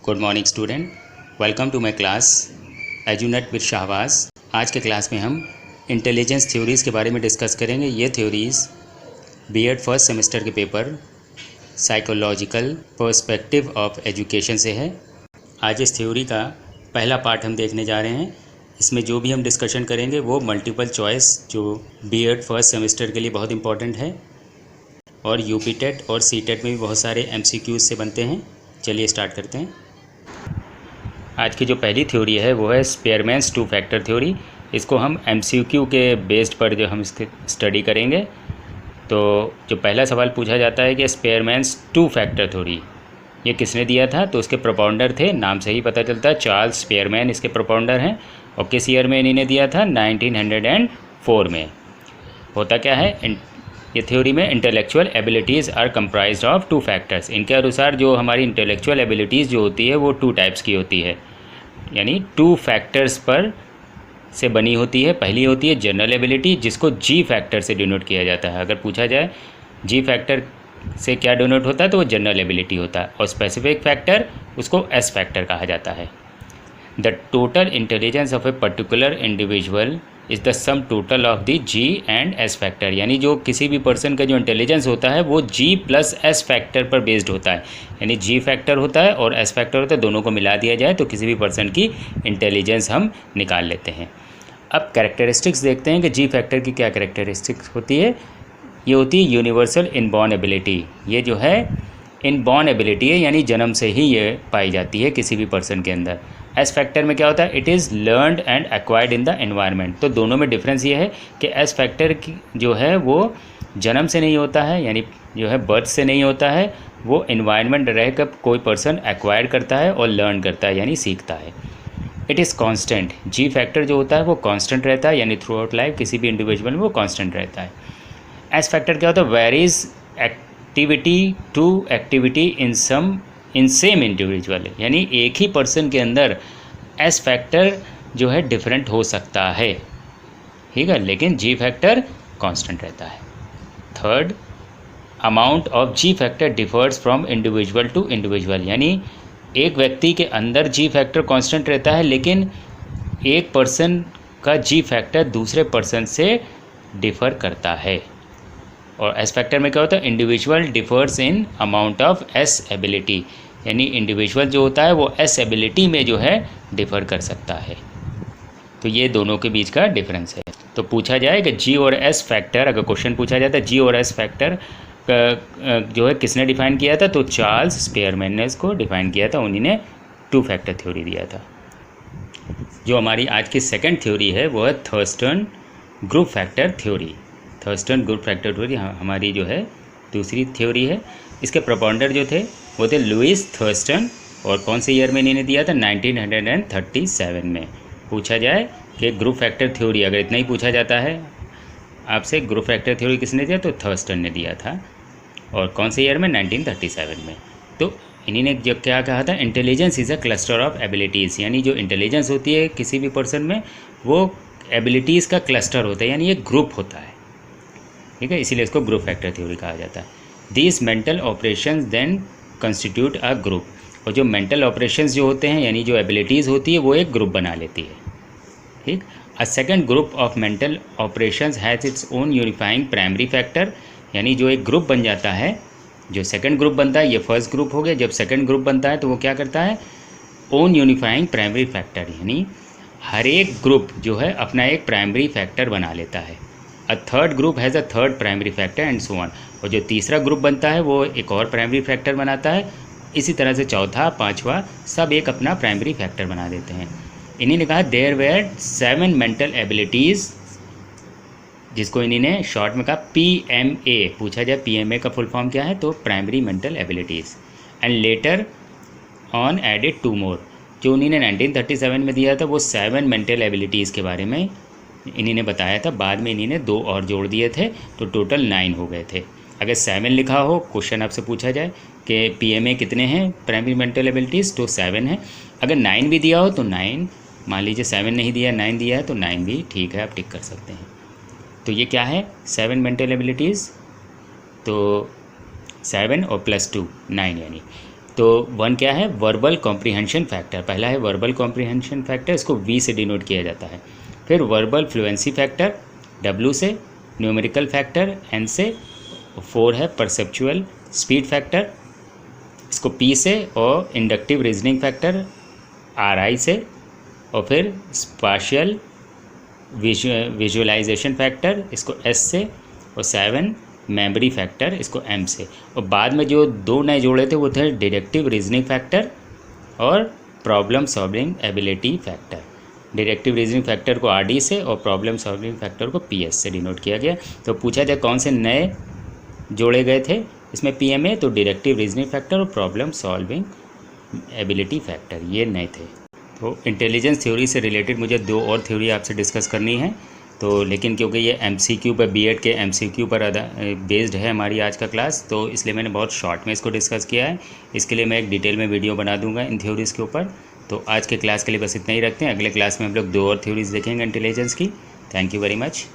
Good morning student, welcome to my class Edunet with Shahbaz. आज के class में हम इंटेलिजेंस थ्योरीज़ के बारे में डिस्कस करेंगे। ये थ्योरीज़ बीएड फर्स्ट सेमेस्टर के paper psychological perspective of education से है। आज इस थ्योरी का पहला पार्ट हम देखने जा रहे हैं। इसमें जो भी हम डिस्कशन करेंगे वो मल्टीपल चॉइस, जो बीएड फर्स्ट सेमेस्टर के लिए बहुत इंपॉर्टेंट है, और यूपी टेट और सी टेट में भी बहुत सारे एमसीक्यूज से बनते हैं। चलिए स्टार्ट करते हैं। आज की जो पहली थ्योरी है वो है स्पेयरमैन्स टू फैक्टर थ्योरी। इसको हम एमसीक्यू के बेस्ड पर जो हम इसके स्टडी करेंगे। तो जो पहला सवाल पूछा जाता है कि स्पेयरमैन्स टू फैक्टर थ्योरी ये किसने दिया था, तो उसके प्रोपाउंडर थे, नाम से ही पता चलता है, चार्ल्स स्पेयरमैन इसके प्रोपाउंडर हैं। और किस ईयर में इन्होंने दिया था? 1904 में। होता क्या है ये थ्योरी में, intellectual abilities are comprised of two factors. इनके अनुसार जो हमारी इंटेलेक्चुअल एबिलिटीज़ जो होती है वो टू टाइप्स की होती है, यानी टू फैक्टर्स पर से बनी होती है। पहली होती है जनरल एबिलिटी, जिसको जी फैक्टर से डिनोट किया जाता है। अगर पूछा जाए जी फैक्टर से क्या डिनोट होता है तो वो जनरल एबिलिटी होता है। और स्पेसिफिक फैक्टर उसको एस फैक्टर कहा जाता है। The total intelligence of a particular individual is the sum total of the g and S factor. यानी जो किसी भी पर्सन का जो इंटेलिजेंस होता है वो जी प्लस एस फैक्टर पर बेस्ड होता है। यानी जी फैक्टर होता है और एस फैक्टर होता है, दोनों को मिला दिया जाए तो किसी भी पर्सन की इंटेलिजेंस हम निकाल लेते हैं। अब कैरेक्टरिस्टिक्स देखते हैं कि जी फैक्टर की क्या कैरेक्टरिस्टिक्स होती है। ये होती है यूनिवर्सल इनबॉर्न एबिलिटी। ये जो है इनबॉर्न एबिलिटी है, यानी जन्म से ही ये पाई जाती है किसी भी पर्सन के अंदर। एस फैक्टर में क्या होता है? It is learned and acquired in the environment. तो दोनों में डिफरेंस ये है कि एस फैक्टर की जो है वो जन्म से नहीं होता है, यानी जो है बर्थ से नहीं होता है, वो इन्वायरमेंट रहकर कोई पर्सन एक्वायर करता है और लर्न करता है, यानी सीखता है। It is constant. Ji factor जो होता है वो कॉन्स्टेंट रहता है, यानी थ्रू आउट लाइफ किसी भी इंडिविजुअल में वो कॉन्स्टेंट रहता है। एस फैक्टर क्या होता है? Varies activity to activity in same individual, यानी एक ही पर्सन के अंदर एस फैक्टर जो है डिफरेंट हो सकता है, ठीक है, लेकिन जी फैक्टर कांस्टेंट रहता है। Third, amount of g factor differs from individual to individual, यानी एक व्यक्ति के अंदर जी फैक्टर कांस्टेंट रहता है, लेकिन एक पर्सन का जी फैक्टर दूसरे पर्सन से डिफ़र करता है। और एस फैक्टर में क्या होता है? Individual differs in amount of S ability, यानी इंडिविजुअल जो होता है वो एस एबिलिटी में जो है डिफ़र कर सकता है। तो ये दोनों के बीच का डिफरेंस है। तो पूछा जाए कि जी और एस फैक्टर, अगर क्वेश्चन पूछा जाता है जी और एस फैक्टर जो है किसने डिफ़ाइन किया था, तो चार्ल्स स्पेयरमैन ने इसको डिफ़ाइन किया था। उन्हीं ने टू फैक्टर थ्योरी दिया था। जो हमारी आज की सेकंड थ्योरी है वो है Thurston group factor theory. Thurston group factor theory हमारी जो है दूसरी थ्योरी है। इसके प्रोपाउंडर जो थे वो थे लुइस थर्स्टन, और कौन से ईयर में इन्होंने दिया था? 1937 में। पूछा जाए कि ग्रुप फैक्टर थ्योरी, अगर इतना ही पूछा जाता है आपसे ग्रुप फैक्टर थ्योरी किसने दिया, तो थर्स्टन ने दिया था। और कौन से ईयर में? 1937 में। तो इन्हीं ने जब क्या कहा था? Intelligence is a cluster of abilities, यानी जो इंटेलिजेंस होती है किसी भी पर्सन में वो एबिलिटीज़ का क्लस्टर होता है, यानी एक ग्रुप होता है, ठीक है, इसीलिए इसको ग्रुप फैक्टर थ्योरी कहा जाता है। These mental operations then constitute a group. और जो मेंटल ऑपरेशंस जो होते हैं, यानी जो एबिलिटीज़ होती है, वो एक ग्रुप बना लेती है, ठीक। A second group of mental operations has its own unifying primary factor, यानी जो एक ग्रुप बन जाता है, जो सेकंड ग्रुप बनता है, ये फर्स्ट ग्रुप हो गया। जब सेकंड ग्रुप बनता है तो वो क्या करता है? ओन यूनिफाइंग प्राइमरी फैक्टर, यानी हर एक ग्रुप जो है अपना एक प्राइमरी फैक्टर बना लेता है। A third group has a third primary factor and so on. और जो तीसरा ग्रुप बनता है वो एक और प्राइमरी फैक्टर बनाता है। इसी तरह से चौथा, पांचवा, सब एक अपना प्राइमरी फैक्टर बना देते हैं। इन्हीं ने कहा देयर वेर 7 मेंटल एबिलिटीज़, जिसको इन्हीं ने शॉर्ट में कहा PMA। पूछा जाए PMA का फुल फॉर्म क्या है, तो primary mental abilities. And later on added 2 more. जो उन्हीं ने 1937 में दिया था वो 7 मेंटल एबिलिटीज़ के बारे में इन्हीं ने बताया था। बाद में इन्हीं ने 2 और जोड़ दिए थे, तो टोटल 9 हो गए थे। अगर 7 लिखा हो, क्वेश्चन आपसे पूछा जाए कि PMA कितने हैं प्राइमरी मेंटल एबिलिटीज़, तो 7 है। अगर 9 भी दिया हो तो 9, मान लीजिए 7 नहीं दिया, 9 दिया है तो 9 भी ठीक है, आप टिक कर सकते हैं। तो ये क्या है? 7 मेंटल एबिलिटीज़, तो 7 और +2 9, यानी तो 1 क्या है, वर्बल कॉम्प्रीहेंशन फैक्टर, पहला है वर्बल कॉम्प्रीहेंशन फैक्टर, इसको V से डिनोट किया जाता है। फिर वर्बल फ्लुएंसी फैक्टर W से, न्यूमेरिकल फैक्टर N से, 4 है परसेप्चुअल स्पीड फैक्टर, इसको P से, और इंडक्टिव रीजनिंग फैक्टर RI से, और फिर स्पाशियल विजुअलाइजेशन फैक्टर इसको S से, और 7 मेमोरी फैक्टर इसको M से। और बाद में जो 2 नए जोड़े थे वो थे डिडक्टिव रीजनिंग फैक्टर और problem solving ability factor. Deductive reasoning factor को RD से और प्रॉब्लम सॉल्विंग फैक्टर को PS से डिनोट किया गया। तो पूछा जाए कौन से नए जोड़े गए थे इसमें PMA, तो डिडक्टिव रीजनिंग फैक्टर और प्रॉब्लम सॉल्विंग एबिलिटी फैक्टर ये नए थे। तो इंटेलिजेंस थ्योरी से रिलेटेड मुझे 2 और थ्योरी आपसे डिस्कस करनी है, तो लेकिन क्योंकि ये MCQ पर B.Ed के MCQ पर बेस्ड है हमारी आज का क्लास, तो इसलिए मैंने बहुत शॉर्ट में इसको डिस्कस किया है। इसके लिए मैं एक डिटेल में वीडियो बना दूंगा इन थ्योरीज़ के ऊपर। तो आज के क्लास के लिए बस इतना ही रखते हैं, अगले क्लास में हम लोग 2 और थ्योरीज़ देखेंगे इंटेलिजेंस की। Thank you very much.